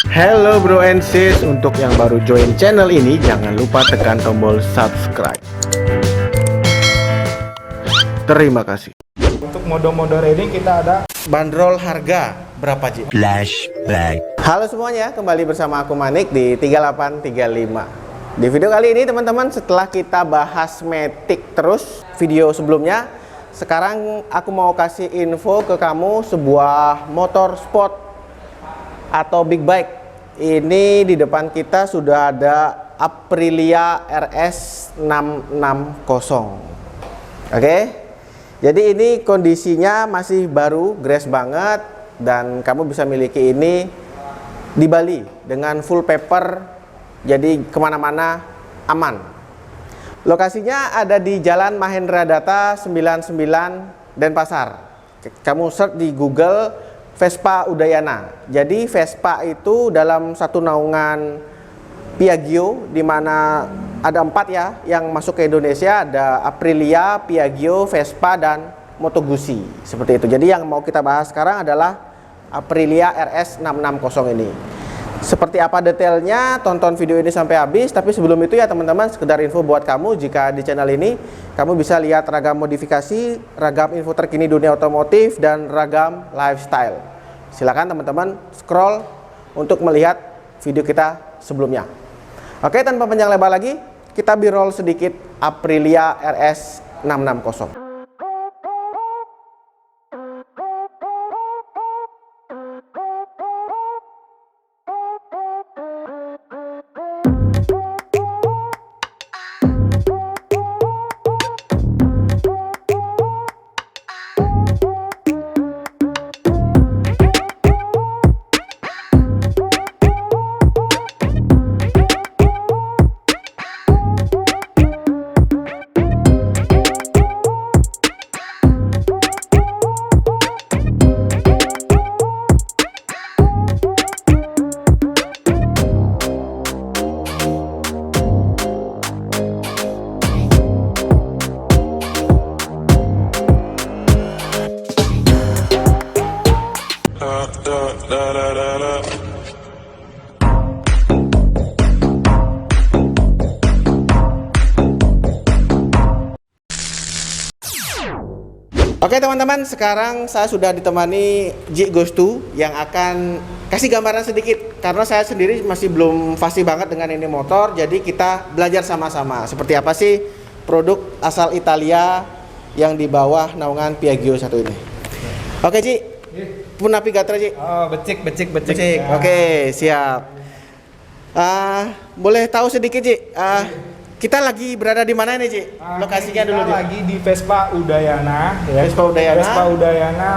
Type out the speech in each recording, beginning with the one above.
Hello bro and sis, untuk yang baru join channel ini jangan lupa tekan tombol subscribe. Terima kasih. Untuk mode-mode reading kita ada Bandrol harga berapa Ji? Flashback. Halo semuanya, kembali bersama aku Manik di 3835. Di video kali ini teman-teman, setelah kita bahas Matic terus video sebelumnya, sekarang aku mau kasih info ke kamu sebuah motor sport atau big bike. Ini di depan kita sudah ada Aprilia RS 660. Oke. Jadi ini kondisinya masih baru, grass banget, dan kamu bisa miliki ini di Bali dengan full paper, jadi kemana-mana aman. Lokasinya ada di Jalan Mahendra Data 99 Denpasar. Kamu search di Google Vespa Udayana. Jadi Vespa itu dalam satu naungan Piaggio, di mana ada 4 ya yang masuk ke Indonesia, ada Aprilia, Piaggio, Vespa, dan Moto Guzzi. Seperti itu. Jadi yang mau kita bahas sekarang adalah Aprilia RS 660 ini. Seperti apa detailnya, tonton video ini sampai habis. Tapi sebelum itu ya teman-teman, sekedar info buat kamu, jika di channel ini kamu bisa lihat ragam modifikasi, ragam info terkini dunia otomotif, dan ragam lifestyle. Silakan teman-teman scroll untuk melihat video kita sebelumnya. Oke, tanpa panjang lebar lagi, kita b-roll sedikit Aprilia RS 660. Oke teman-teman, sekarang saya sudah ditemani Ji Gostu yang akan kasih gambaran sedikit, karena saya sendiri masih belum fasih banget dengan ini motor. Jadi kita belajar sama-sama seperti apa sih produk asal Italia yang di bawah naungan Piaggio satu ini. Oke Ji, pun navigator Ji. oh, becik. Ya. Oke, siap. Boleh tahu sedikit Ji, kita lagi berada di mana nih Ci? Lokasinya dulu Kita lagi di Vespa Udayana ya. Vespa Udayana. Vespa Udayana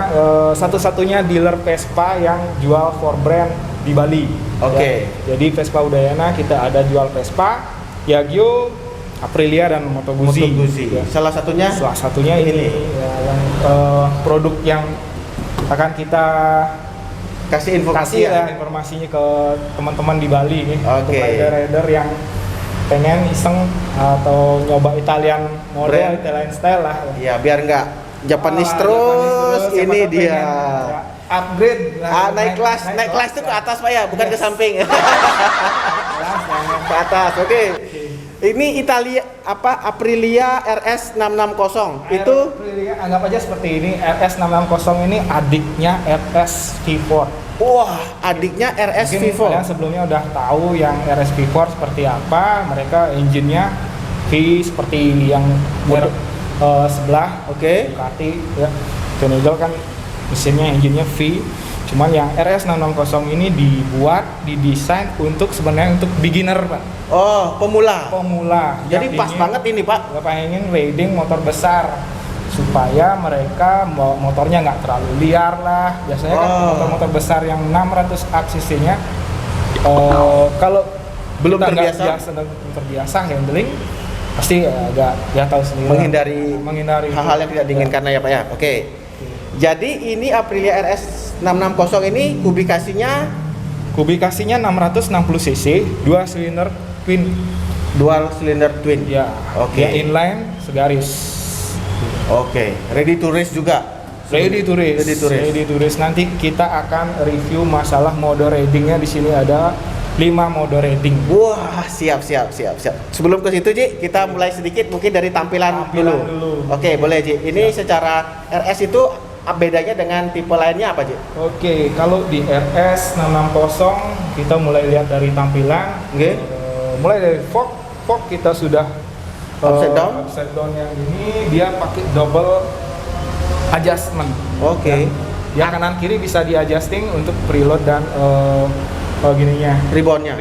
satu-satunya dealer Vespa yang jual for brand di Bali. Oke. Ya. Jadi Vespa Udayana kita ada jual Vespa, Piaggio, Aprilia, dan Moto Guzzi. Ya. Salah satunya ini ya, yang produk yang akan kita kasih informasi ya, informasinya ke teman-teman di Bali nih. Oke. Untuk rider-rider yang pengen iseng atau nyoba Italian model, brand. Italian style lah. Iya, biar nggak Japanese terus. Ini dia. Ya, upgrade lah, Naik kelas itu ke atas Pak ya, bukan ke samping. Ke atas. Oke. Ini Italia Aprilia RS 660. Itu Aprilia, anggap aja seperti ini. RS 660 ini adiknya RS V4. wah, adiknya RS Mungkin Vivo. kalian sebelumnya udah tahu yang RS V4 seperti apa. Mereka engine-nya V seperti yang sebelah. Oke. Ducati ya. Tonegel kan mesinnya engine-nya V. Cuman yang RS 660 ini didesain untuk sebenarnya untuk beginner, Pak. Oh, pemula. Jadi Yang pas banget ini Pak. Nggak pengen riding motor besar, supaya mereka motornya nggak terlalu liar lah. Biasanya kan motor-motor besar yang 600 cc-nya kalau Belum kita nggak terbiasa handling, pasti agak ya tahu sendiri, menghindari hal-hal yang tidak diinginkan ya Pak ya. Oke. Jadi ini Aprilia RS 660 ini kubikasinya 660 cc, 2 silinder twin. dual cylinder twin. Ya, Oke. dia inline segaris. Oke, ready to race juga Ready to race. Ready to race. Ready to race. Nanti kita akan review masalah mode ridingnya. Di sini ada 5 mode riding. Wah, siap. Sebelum ke situ, Ji, kita mulai sedikit mungkin dari tampilan dulu. Oke, boleh, Ji. Ini secara RS itu bedanya dengan tipe lainnya apa, Ji? Oke, kalau di RS 660 kita mulai lihat dari tampilan. Oke. Mulai dari fog kita sudah Upside down yang ini dia pakai double adjustment. Oke. Yang kanan kiri bisa di adjusting untuk preload dan gininya. Ribbonnya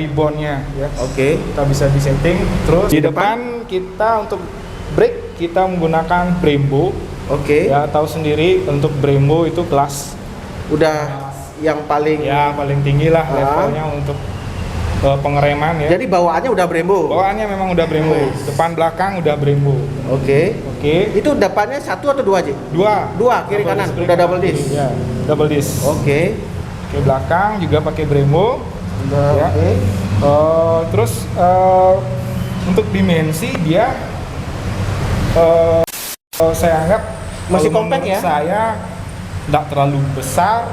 ya. Oke. Kita bisa di setting. Terus di depan kita untuk brake kita menggunakan Brembo. Oke. Ya, tahu sendiri untuk Brembo itu kelas Udah yang paling paling tinggi lah levelnya untuk pengereman ya. Jadi bawaannya udah Brembo. Bawaannya memang udah Brembo. Depan belakang udah Brembo. Oke. Oke. Itu depannya 1 atau 2, Ji? Dua kiri kanan. Udah double disc. Ya, double disc. Oke. Oke, belakang juga pakai Brembo. Ya. Oke. Terus untuk dimensi dia saya anggap Masih kalau compact menurut ya? Saya tidak terlalu besar,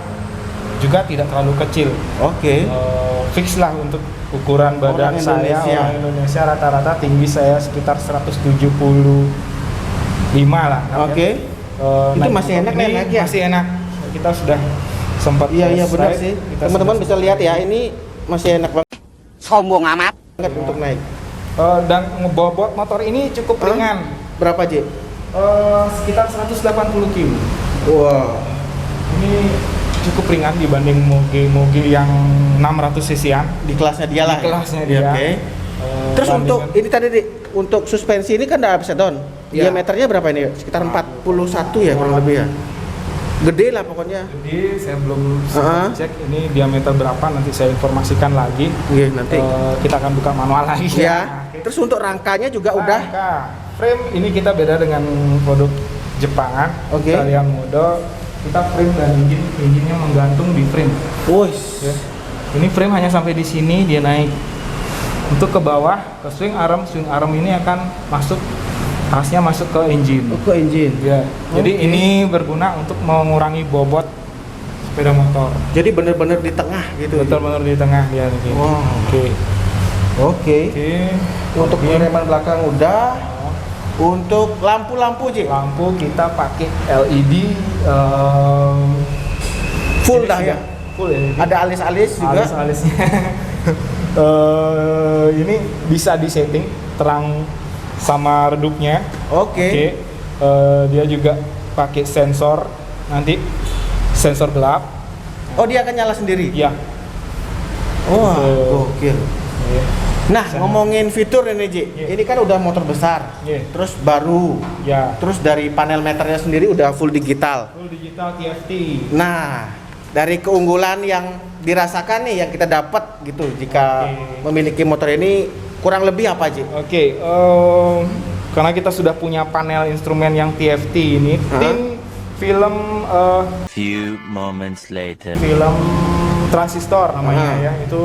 juga tidak terlalu kecil. Oke. Fix lah untuk ukuran badan Orang saya. Indonesia. Orang Indonesia rata-rata tinggi saya sekitar 175 lah. Oke. Itu naik masih enak, ini naik ya? Masih enak. Kita sudah sempat Iya test benar ride. sih. Kita Teman-teman sudah- bisa lihat ya, ini masih enak banget Sombong amat. untuk naik. Dan ngebobot motor ini cukup ringan. Berapa, Ji? Sekitar 180 kg. Wah. Ini cukup ringan dibanding moge yang 600 cc-an. Di kelasnya dia lah. Di kelasnya ya? dia. Oke. Terus untuk ini tadi, Di, untuk suspensi ini kan udah upside down. Ya. Diameternya berapa ini? Sekitar 41 ya kurang lebih ya. Gede lah pokoknya. Jadi saya belum Uh-huh. cek ini diameter berapa, nanti saya informasikan lagi. Iya, nanti. Kita akan buka manual lagi Ya. Terus untuk rangkanya juga udah. Rangka. Frame ini kita beda dengan produk Jepangan. Oke. Kita lihat mode, kita frame dan engine-nya menggantung di frame. Wih. Ya. Ini frame hanya sampai di sini, dia naik. Untuk ke bawah, ke swing arm ini akan khasnya masuk ke engine. Ke engine. Ya. Jadi Oke. ini berguna untuk mengurangi bobot sepeda motor. Jadi bener-bener di tengah gitu. Betul-betul di tengah dia nih. Wow. Oke. Oke. Oke. Untuk Oke. pengereman belakang udah. Untuk lampu-lampu, Ji. Lampu kita pakai LED Full ini dah sudah ya. Full LED. Ada alis-alis juga. Alis-alisnya. Ini bisa disetting terang sama redupnya. Oke. Dia juga pakai sensor, nanti sensor gelap. Oh, dia akan nyala sendiri. Ya. Wah, Betul. gokil. Iya. Nah, ngomongin fitur ini, Ji. Iya. Ini kan udah motor besar. Iya. Terus baru. Ya. Terus dari panel meternya sendiri udah full digital. Full digital TFT. Nah, dari keunggulan yang dirasakan nih yang kita dapat gitu jika Oke. memiliki motor ini kurang lebih apa, Ji? Oke, karena kita sudah punya panel instrumen yang TFT ini, tin film Few moments later. film transistor namanya ya, itu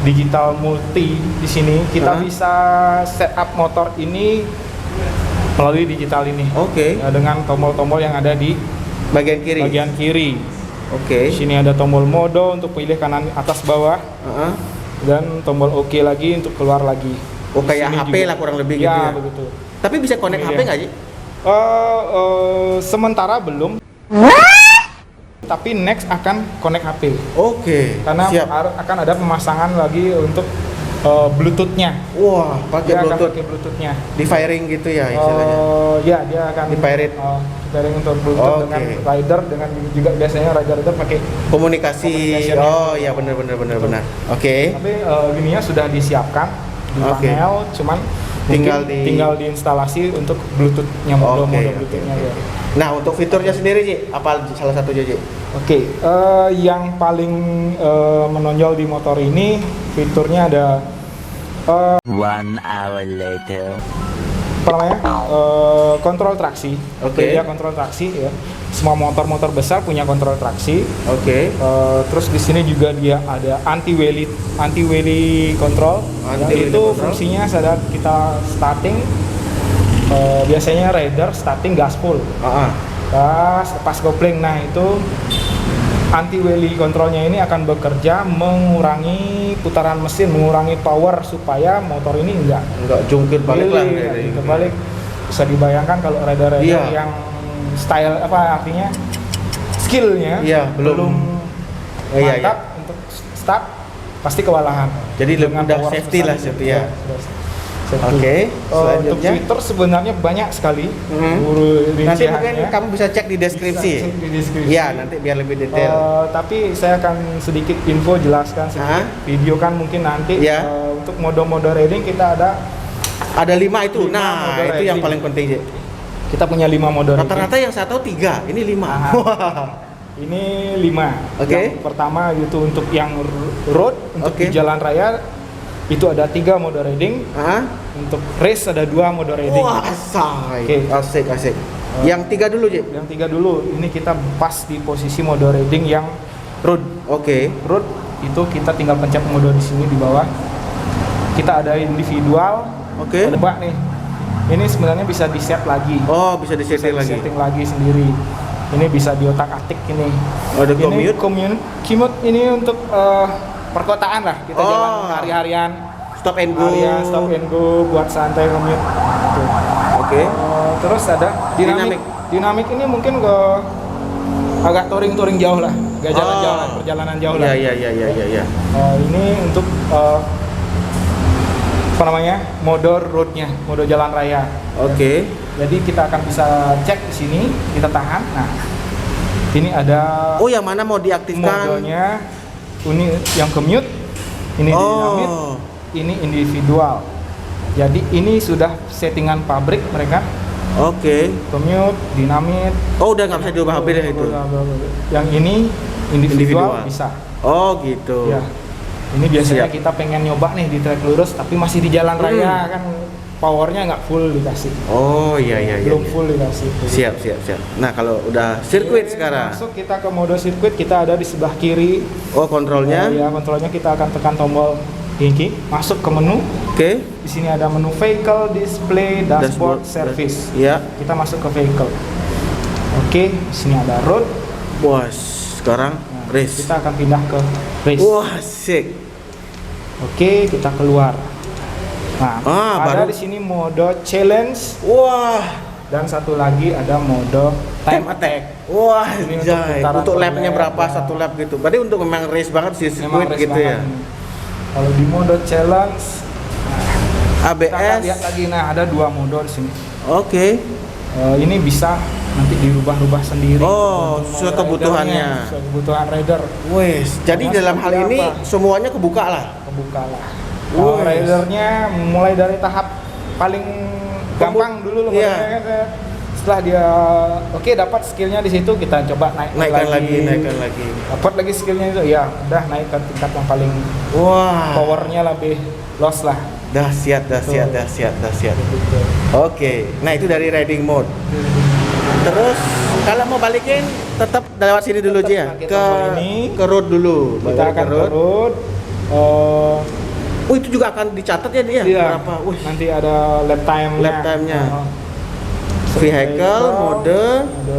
digital multi. Di sini kita bisa setup motor ini melalui digital ini. Oke. Ya, dengan tombol-tombol yang ada di Bagian kiri. bagian kiri. Oke. Di sini ada tombol mode untuk pilih kanan, atas, bawah, Heeh. dan tombol OK lagi untuk keluar lagi. Oh, Di kayak sini HP juga. lah kurang lebih Ya, gitu ya. begitu. Tapi bisa connect Ini HP dia. nggak, Ji? Sementara belum. Tapi next akan connect HP Oke. karena Siap. akan ada pemasangan lagi untuk Bluetooth-nya. Wah, pakai Dia akan Bluetooth. pakai Bluetooth-nya. Di firing gitu ya istilahnya. Ya, dia akan Di-pirate. di-pairing untuk Bluetooth Oke. dengan rider, dengan juga biasanya rider pakai. Komunikasi. Komunikasinya. Oh, iya benar. Oke. Tapi gininya sudah disiapkan di Oke. panel, cuman Tinggal mungkin di- tinggal diinstalasi untuk Bluetooth-nya, mode Oke, Bluetooth-nya ya. Nah, untuk fiturnya sendiri, Ji, apa salah satunya, Ji? Oke, yang paling menonjol di motor ini fiturnya ada 1 hour later. apa namanya? Kontrol traksi. Oke. Dia kontrol traksi ya. Semua motor-motor besar punya kontrol traksi. Oke. Terus di sini juga dia ada anti wheelie control. Anti-wheelie Itu control. fungsinya saat kita starting biasanya rider starting gaspol. lepas kopling. Nah itu anti wheelie controlnya ini akan bekerja mengurangi putaran mesin, mengurangi power supaya motor ini enggak jungkir balik lah. Terbalik. Bisa dibayangkan kalau rider-rider Iya. yang style artinya skillnya Iya, belum mantap untuk start pasti kewalahan. Jadi Dengan udah power safety lah, sebesar safety itu. ya. Sudah safety. Oke, Untuk selanjutnya. fitur sebenarnya banyak sekali. Nanti rinciannya. mungkin kamu bisa cek di deskripsi. Bisa cek di deskripsi. Iya, nanti biar lebih detail. Tapi saya akan sedikit info jelaskan sedikit. Video kan mungkin nanti Iya. untuk mode-mode riding kita ada Ada 5 itu. 5 Nah, mode itu yang riding. paling penting, Ji. kita punya 5 mode riding. Rata-rata yang saya tahu 3, ini 5. Aha. Ini 5. Oke. Yang pertama itu untuk yang road, untuk Oke. di jalan raya itu ada 3 mode riding. Hah? Untuk race ada 2 mode riding. Wah, asai. Oke. Asik. Yang 3 dulu, Ji. Yang 3 dulu, ini kita pas di posisi mode riding yang road. Oke. Road itu kita tinggal pencet mode di sini di bawah. Kita ada individual. Oke. Ada bak nih. Ini sebenarnya bisa di set lagi. Oh, bisa Bisa disetting lagi. setting lagi sendiri. Ini bisa diotak-atik ini. Oh, ada Ini commute. commute ini untuk perkotaan lah. Kita Oh. jalan hari-harian. Stop and go. Harian stop and go buat santai commute. Gitu. Oke. Terus ada dinamik. Dinamik ini mungkin agak touring jauh lah. Gak jalan Oh. jauh lah, perjalanan jauh lah. Iya. Ini untuk mode roadnya, mode jalan raya. Oke. Jadi kita akan bisa cek di sini, kita tahan. Nah, ini ada Oh, yang mana mau diaktifkan? modenya. Ini yang commute, ini dinamit, Oh. ini individual. Jadi ini sudah settingan pabrik mereka. Oke. Commute, dinamit. Oh, udah nggak bisa diubah habis itu. Yang ini individual, Individual. bisa. Oh, gitu. Ya. Ini biasanya Siap. kita pengen nyoba nih di trek lurus, tapi masih di jalan raya kan powernya nggak full dikasih. Oh, iya. Belum full dikasih. Siap. Nah, kalau udah sirkuit Oke, sekarang. Masuk kita ke mode sirkuit, kita ada di sebelah kiri. Oh, kontrolnya. Ya, kontrolnya kita akan tekan tombol ini. Masuk ke menu. Oke. Di sini ada menu vehicle, display, dashboard, service. Iya. Kita masuk ke vehicle. Oke, di sini ada road. Wah, sekarang Nah, race. kita akan pindah ke race. Wah, asik. Oke, kita keluar. Nah, ada baru. di sini mode challenge Wah, dan satu lagi ada mode time attack. Wah, Ini untuk jai. putaran Untuk per lapnya lap, berapa ya. satu lap gitu. Berarti untuk memang race banget sih Memang sirkuit race gitu ya. banget. Kalau di mode challenge, kita akan ABS. lihat lagi. Nah, ada 2 mode di sini. Oke. Ini bisa nanti dirubah-rubah sendiri. Oh, tergantung sesuai mau kebutuhannya. ridernya, sesuai kebutuhan rider. Wes, jadi Nah, dalam hal seperti ini apa? semuanya kebuka lah. Kebuka lah. Kalau Wes. ridernya mulai dari tahap paling gampang dulu loh. Iya. Setelah dia oke dapat skillnya di situ, kita coba Naikkan lagi. Dapat lagi skillnya itu, ya udah naik ke tingkat yang paling Wah. powernya lebih los lah. Dahsyat. Gitu. Oke. Nah, itu dari riding mode. Terus kalau mau balikin tetap lewat sini dulu aja ya. Tetap pakai Ke tombol ini. ke road dulu. Kita Balik akan ke road. Oh, itu juga akan dicatat ya dia? Iya, Berapa? Wih. nanti ada lap time-nya. Lap time-nya. Vehicle, mode.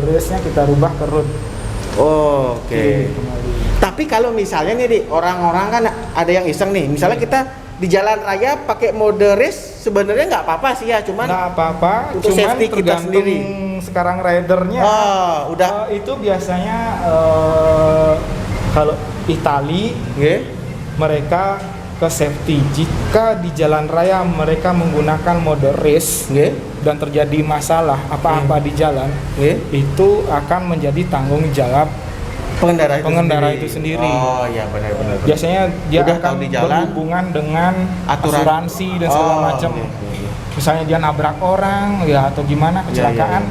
race-nya kita rubah ke road. Oh, oke. Kembali. Tapi kalau misalnya nih, Di, orang-orang kan ada yang iseng nih. Misalnya kita di jalan raya pakai mode race, sebenarnya nggak apa-apa sih ya, cuman Nggak apa-apa, untuk cuman safety kita tergantung sendiri. sekarang ridernya. udah. Itu biasanya kalau Itali Nggih. mereka ke safety. Jika di jalan raya mereka menggunakan mode race Nggih. dan terjadi masalah apa-apa di jalan, Nggih. itu akan menjadi tanggung jawab pengendara itu sendiri. Oh, iya benar. Biasanya dia Udah akan tahu di jalan, berhubungan dengan aturan. asuransi dan segala Oh, macam. iya. Misalnya dia nabrak orang ya atau gimana kecelakaan,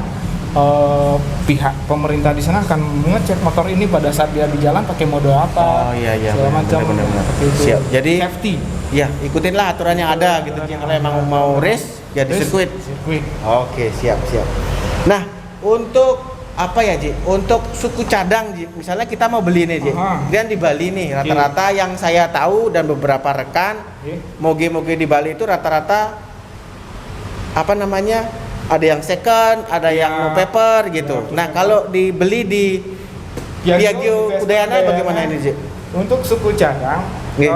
pihak pemerintah di sana akan mengecek motor ini pada saat dia di jalan pakai mode apa, Oh, iya, segala macam. benar. Seperti itu. Siap. Jadi safety. ya, ikutinlah aturan yang ada gitu. Kalau emang mau race ya di Race, sirkuit. sirkuit. Oke, siap. Nah, untuk apa ya, Ji? Untuk suku cadang, Ji. Misalnya kita mau beli nih, Ji. Aha. Dan di Bali nih, rata-rata yang saya tahu dan beberapa rekan Oke. moge-moge di Bali itu rata-rata apa namanya? Ada yang second, ada yang no paper gitu. Ya, Nah, kalau dibeli di Piaggio Udayana bagaimana ini, Ji? Untuk suku cadang, Iya.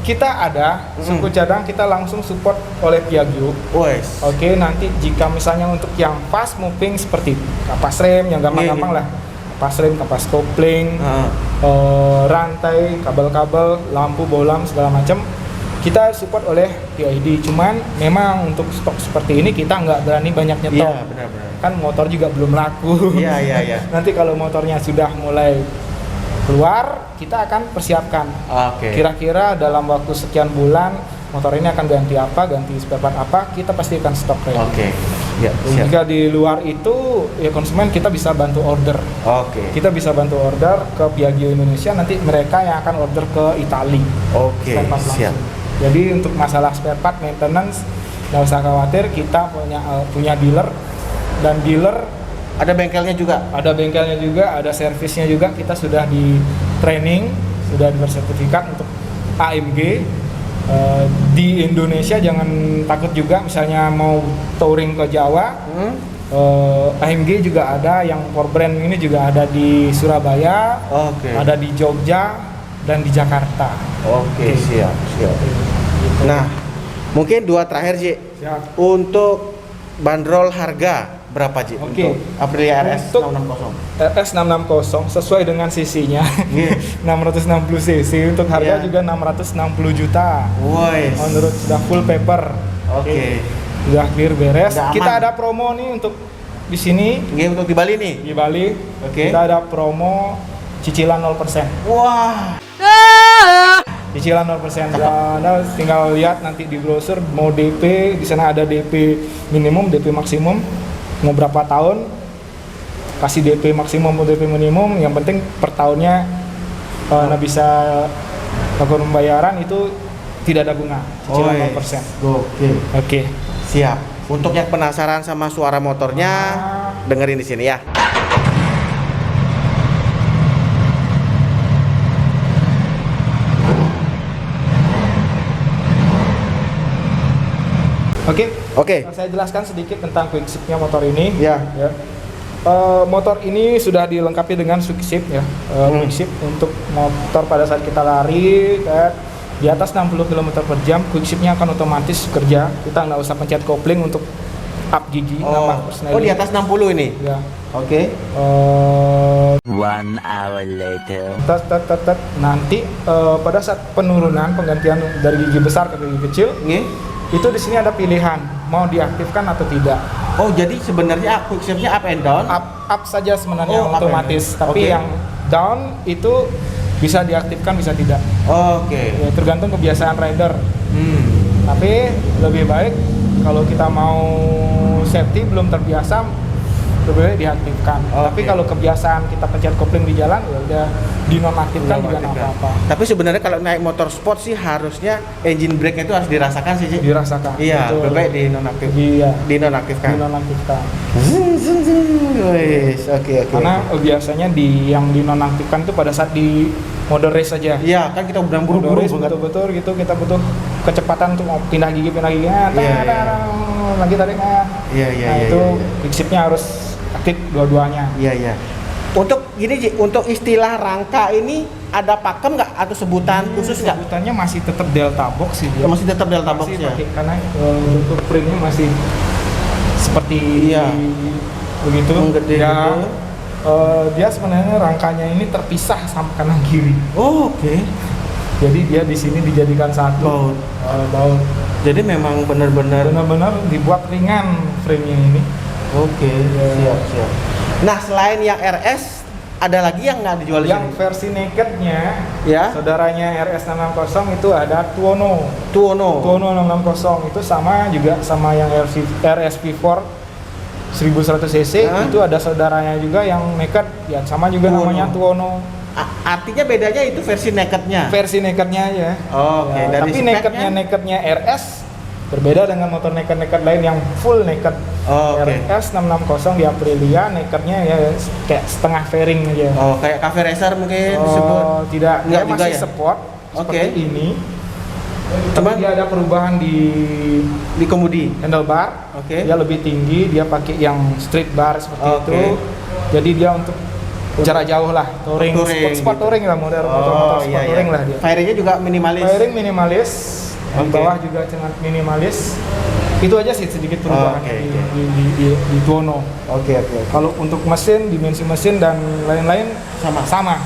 kita ada suku cadang kita langsung support oleh Piaggio. Wes. Oke, nanti jika misalnya untuk yang fast moving seperti kapas rem yang gampang-gampang Iya. lah, kapas rem, kapas kopling, Heeh. rantai, kabel-kabel, lampu, bolam segala macam, kita support oleh PID. Cuman memang untuk stok seperti ini kita nggak berani banyak nyetok. Iya, benar-benar. Kan motor juga belum laku. Iya. Nanti kalau motornya sudah mulai keluar, kita akan persiapkan. Oke. Kira-kira dalam waktu sekian bulan motor ini akan ganti apa, ganti spare part apa, kita pasti akan stok ready. Oke. Ya, siap. Jika di luar itu ya konsumen kita bisa bantu order. Oke. Kita bisa bantu order ke Piaggio Indonesia, nanti mereka yang akan order ke Italia. Oke, Spare part langsung. siap. Jadi untuk masalah spare part maintenance nggak usah khawatir, kita punya dealer, dan dealer Ada bengkelnya juga. ada bengkelnya juga, ada servisnya juga. Kita sudah di training, sudah bersertifikat untuk AMG. Di Indonesia jangan takut juga, misalnya mau touring ke Jawa, AMG juga ada, yang for brand ini juga ada di Surabaya, Oke. ada di Jogja dan di Jakarta. Oke, Oke. siap. Gitu. Nah, mungkin dua terakhir, Ji. Siap. Untuk bandrol harga berapa, Ji? Oke. Untuk Aprilia RS Untuk 660. RS 660 sesuai dengan cc-nya. Iya. 660 cc, untuk harga Iya. juga 660 juta. Woi. Menurut sudah full paper. Oke. Sudah clear beres. Udah aman. Kita ada promo nih untuk di sini Ini untuk di Bali nih. di Bali. Oke. Kita ada promo cicilan 0%. Wah. Cicilan 0%. Anda tinggal lihat nanti di brosur mau DP, di sana ada DP minimum, DP maksimum, mau berapa tahun. Kasih DP maksimum atau DP minimum, yang penting per tahunnya Anda bisa lakukan pembayaran itu tidak ada bunga. Cicilan 0%. Oke. Oke. Siap. Untuk yang penasaran sama suara motornya, dengerin di sini ya. Oke. Saya jelaskan sedikit tentang quickship-nya motor ini. Ya. Motor ini sudah dilengkapi dengan quickship ya. Quickship untuk motor pada saat kita lari kan, di atas 60 km per jam, quickship-nya akan otomatis kerja. Kita nggak usah pencet kopling untuk up gigi, nambah persneling. Oh, di atas 60 ini. Ya. Oke. 1 hour later. Nanti pada saat penurunan penggantian dari gigi besar ke gigi kecil, Nggih. itu di sini ada pilihan mau diaktifkan atau tidak. Oh, jadi sebenarnya quickship-nya up and down. Up saja sebenarnya Oh, up otomatis, and down. tapi Oke. yang down itu bisa diaktifkan bisa tidak. Oke. Ya, tergantung kebiasaan rider. Tapi lebih baik kalau kita mau safety belum terbiasa, lebih baik diaktifkan. Oke. Tapi kalau kebiasaan kita pencet kopling di jalan, ya udah dinonaktifkan juga nggak apa-apa. Tapi sebenarnya kalau naik motor sport sih harusnya engine brake itu harus dirasakan sih, Ji. Dirasakan. Iya, Betul. lebih baik dinonaktif. Iya. Dinonaktifkan. Dinonaktifkan. Zung, zung, zung. Wes, oke. Karena biasanya yang dinonaktifkan itu pada saat di mode race saja. Iya, kan kita udah Mode buru-buru race banget. betul-betul gitu, kita butuh kecepatan untuk mau pindah gigi Iya, lagi tariknya. Iya, iya, Nah, iya, itu iya, iya. quickship-nya harus aktif dua-duanya. Iya, iya. Untuk gini, Ji, untuk istilah rangka ini ada pakem nggak atau sebutan khusus nggak? Sebutannya masih tetap delta box sih dia. Masih tetap delta Masih box-nya. pakai, karena untuk printnya masih seperti Iya. begitu. Menggede Ya, gitu. dia sebenarnya rangkanya ini terpisah sama kanan kiri. Oh, oke. Jadi dia di sini dijadikan satu. Baut. Baut. Jadi memang benar-benar. Benar-benar dibuat ringan frame-nya ini. Oke, Iya. siap. Nah, selain yang RS, ada lagi yang nggak dijual di Yang sini? versi nakednya, Ya. saudaranya RS 660 itu ada Tuono. Tuono. Tuono 660 itu sama juga sama yang RSP4 1100 cc. Hah? Itu ada saudaranya juga yang naked, ya sama juga Tuono. namanya Tuono. Artinya bedanya itu versi nakednya. Versi nakednya aja. Oke, Ya, dari tapi speknya? nakednya RS berbeda dengan motor naked lain yang full naked. Oke. RS 660 di Aprilia nakednya ya kayak setengah fairing aja. Oh, kayak cafe racer mungkin disebut. Oh, tidak, dia Enggak juga masih ya? sport Oke. seperti ini. Cuman- Tapi dia ada perubahan Di kemudi. handlebar. Oke. Dia lebih tinggi, dia pakai yang street bar seperti Oke. itu. Jadi dia untuk jarak jauh lah, touring, Touring sport gitu. touring lah, model motor sport touring lah dia. Fairingnya juga minimalis. Fairing minimalis, di Oke. bawah juga sangat minimalis. Itu aja sih sedikit perubahan Oke, di, oke. di Tuono. Oke, oke. Kalau untuk mesin, dimensi mesin dan lain-lain Sama. sama.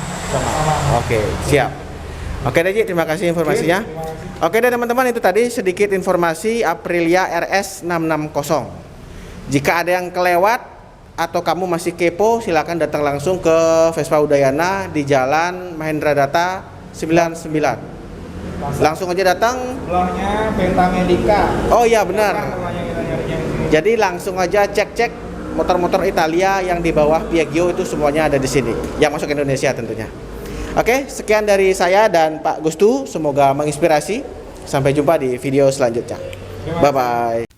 Oke, siap. Oke, Deji, terima kasih informasinya. Terima kasih. Oke deh teman-teman, itu tadi sedikit informasi Aprilia RS 660. Jika ada yang kelewat atau kamu masih kepo, silakan datang langsung ke Vespa Udayana di Jalan Mahendra Data 99. Langsung aja datang. Sebelahnya Penta Medica. Oh iya benar. Rumahnya kita nyarinya di sini. Jadi langsung aja cek-cek motor-motor Italia yang di bawah Piaggio itu semuanya ada di sini. Yang masuk ke Indonesia tentunya. Oke, sekian dari saya dan Pak Gustu. Semoga menginspirasi. Sampai jumpa di video selanjutnya. Bye-bye.